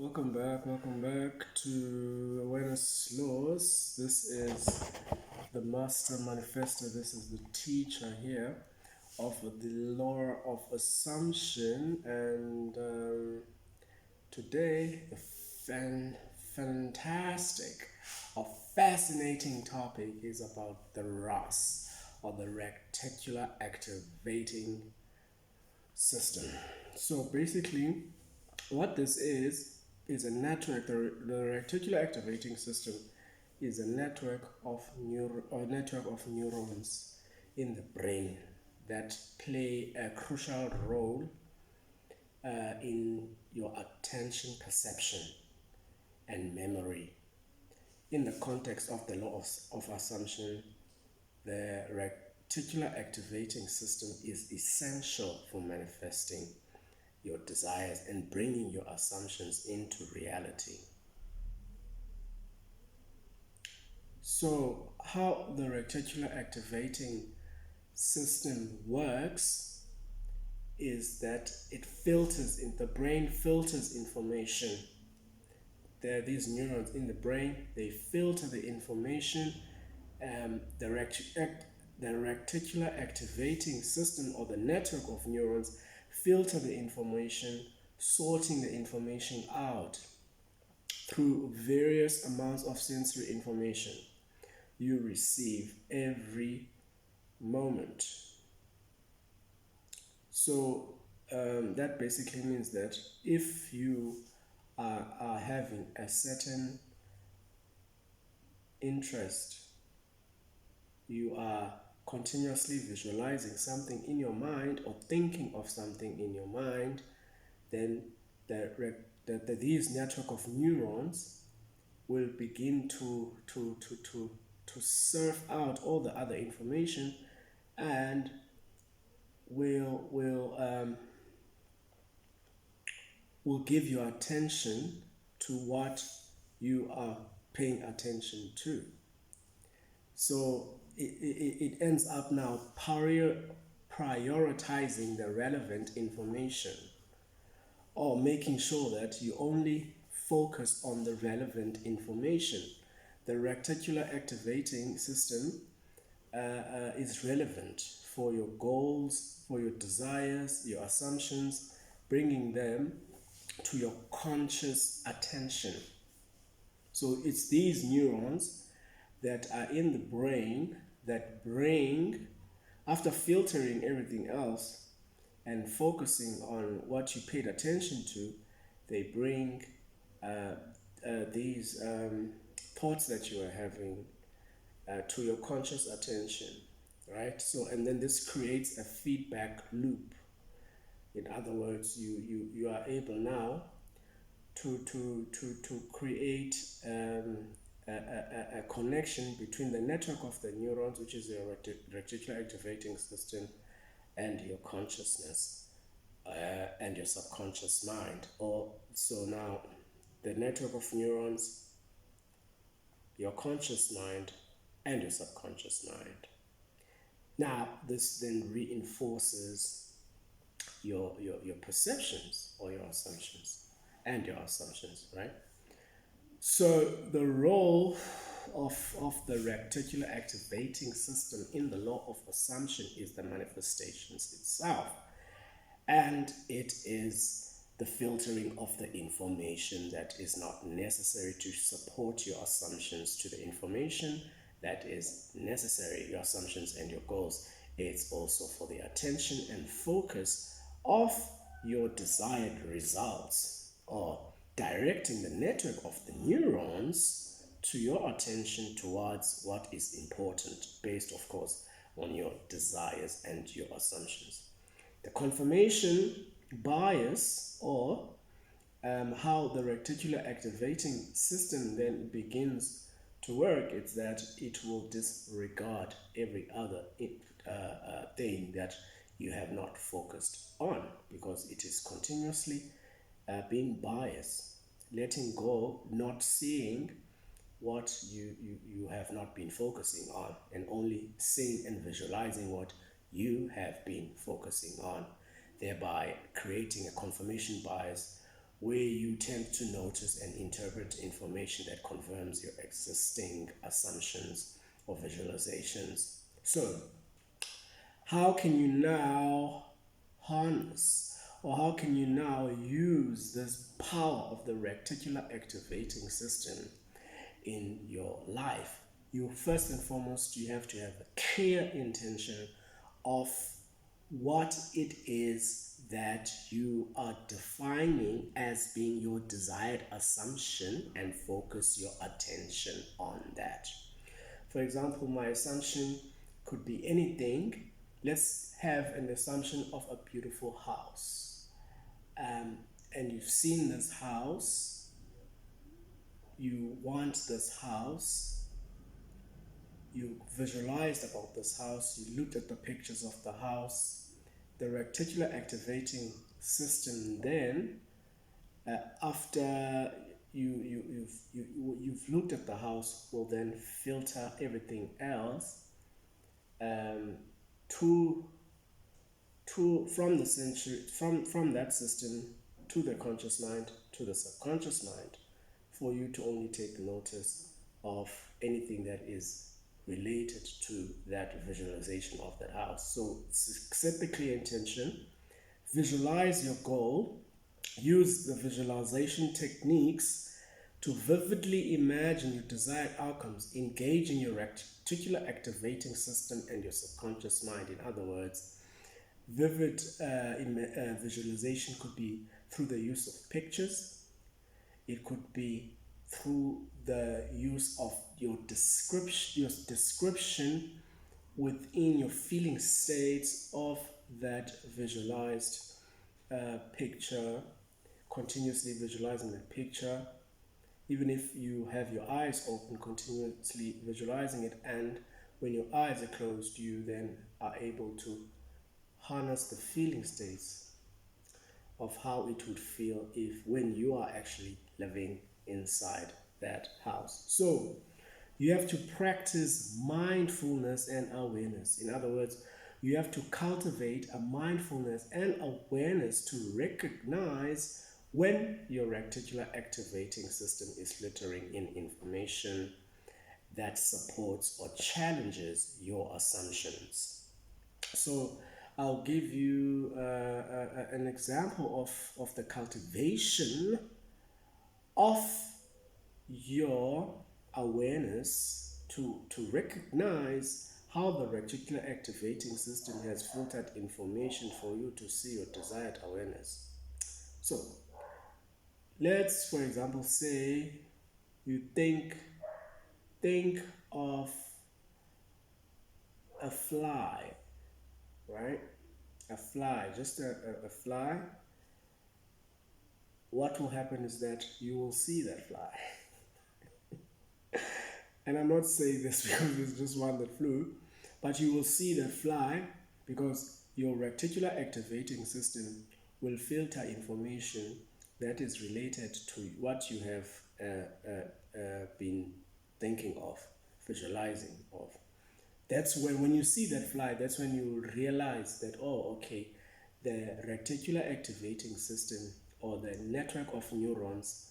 Welcome back to Awareness Laws. This is the Master Manifesto. This is the teacher here of the law of assumption, and today a fantastic or fascinating topic is about the RAS, or the Reticular Activating System. So basically, what this is a network. The reticular activating system is a network of neurons in the brain that play a crucial role in your attention, perception, and memory. In the context of the law of assumption, the reticular activating system is essential for manifesting your desires and bringing your assumptions into reality. So, how the reticular activating system works is that the brain filters information. There are these neurons in the brain, they filter the information. The reticular activating system, or the network of neurons, filter the information, sorting the information out through various amounts of sensory information you receive every moment. So that basically means that if you are having a certain interest, you are continuously visualizing something in your mind or thinking of something in your mind, then these network of neurons will begin to surf out all the other information and will give you attention to what you are paying attention to. So it ends up now prioritizing the relevant information, or making sure that you only focus on the relevant information. The reticular activating system is relevant for your goals, for your desires, your assumptions, bringing them to your conscious attention. So it's these neurons that are in the brain that bring, after filtering everything else and focusing on what you paid attention to, they bring these thoughts that you are having to your conscious attention, right? So, and then this creates a feedback loop. In other words, you are able now to create a connection between the network of the neurons, which is your reticular activating system, and your consciousness and your subconscious mind. So now the network of neurons, your conscious mind, and your subconscious mind. Now this then reinforces your perceptions or your assumptions and your assumptions, right? So the role of the reticular activating system in the law of assumption is the manifestations itself, and it is the filtering of the information that is not necessary to support your assumptions to the information that is necessary, your assumptions and your goals. It's also for the attention and focus of your desired results, or directing the network of the neurons to your attention towards what is important, based, of course, on your desires and your assumptions. The confirmation bias, or how the reticular activating system then begins to work, is that it will disregard every other thing that you have not focused on, because it is continuously being biased, letting go, not seeing what you have not been focusing on, and only seeing and visualizing what you have been focusing on, thereby creating a confirmation bias where you tend to notice and interpret information that confirms your existing assumptions or visualizations. So, how can you now harness, or how can you now use this power of the reticular activating system in your life? You first and foremost, you have to have a clear intention of what it is that you are defining as being your desired assumption and focus your attention on that. For example, my assumption could be anything. Let's have an assumption of a beautiful house. And you've seen this house, you want this house, you visualized about this house, you looked at the pictures of the house. The reticular activating system then, after you've looked at the house, will then filter everything else from that system to the conscious mind, to the subconscious mind, for you to only take notice of anything that is related to that visualization of that house. So set the clear intention, visualize your goal, use the visualization techniques to vividly imagine your desired outcomes, engaging your reticular activating system and your subconscious mind. In other words, vivid visualization could be through the use of pictures. It could be through the use of your description within your feeling states of that visualized picture, continuously visualizing the picture. Even if you have your eyes open, continuously visualizing it, and when your eyes are closed, you then are able to harness the feeling states of how it would feel when you are actually living inside that house. So you have to practice mindfulness and awareness. In other words, you have to cultivate a mindfulness and awareness to recognize when your reticular activating system is littering in information that supports or challenges your assumptions. So I'll give you an example of the cultivation of your awareness to recognize how the reticular activating system has filtered information for you to see your desired awareness. So let's, for example, say you think of a fly, right? A fly, just a fly. What will happen is that you will see that fly. And I'm not saying this because it's just one that flew, but you will see that fly because your reticular activating system will filter information that is related to what you have been thinking of, visualizing of. That's when you see that fly, that's when you realize that, oh, okay, the reticular activating system or the network of neurons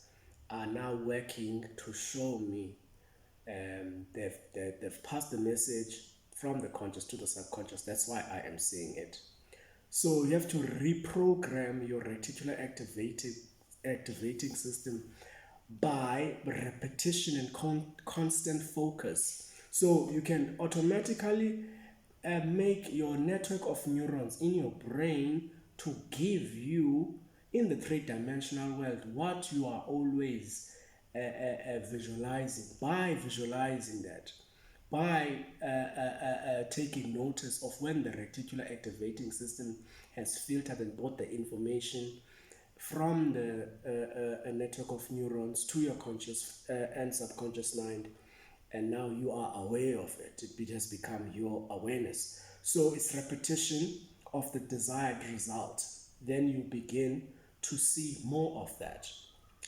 are now working to show me. They've passed the message from the conscious to the subconscious. That's why I am seeing it. So you have to reprogram your reticular activating system by repetition and constant focus. So you can automatically make your network of neurons in your brain to give you, in the three-dimensional world, what you are always visualizing. By visualizing that, by taking notice of when the reticular activating system has filtered and brought the information from the network of neurons to your conscious and subconscious mind, and now you are aware of it. It has become your awareness. So it's repetition of the desired result. Then you begin to see more of that.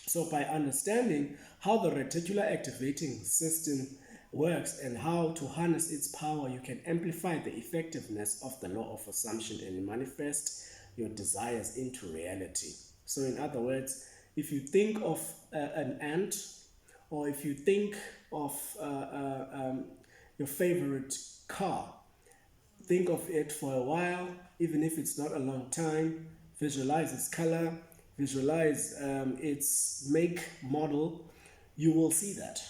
So by understanding how the reticular activating system works and how to harness its power, you can amplify the effectiveness of the law of assumption and manifest your desires into reality. So in other words, If you think of an ant, or if you think of your favorite car, think of it for a while, even if it's not a long time. Visualize its color, visualize its make, model. You will see that.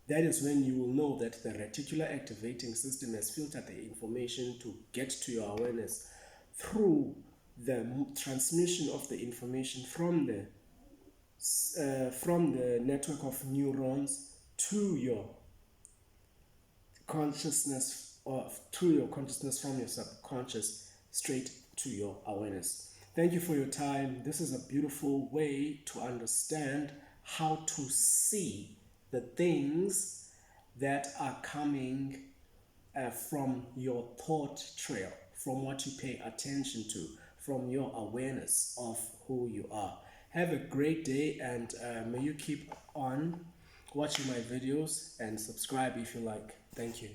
That is when you will know that the reticular activating system has filtered the information to get to your awareness through the transmission of the information from the network of neurons to your consciousness, or to your consciousness from your subconscious straight to your awareness. Thank you for your time. This is a beautiful way to understand how to see the things that are coming from your thought trail, from what you pay attention to, from your awareness of who you are. Have a great day, and may you keep on watching my videos and subscribe if you like. Thank you.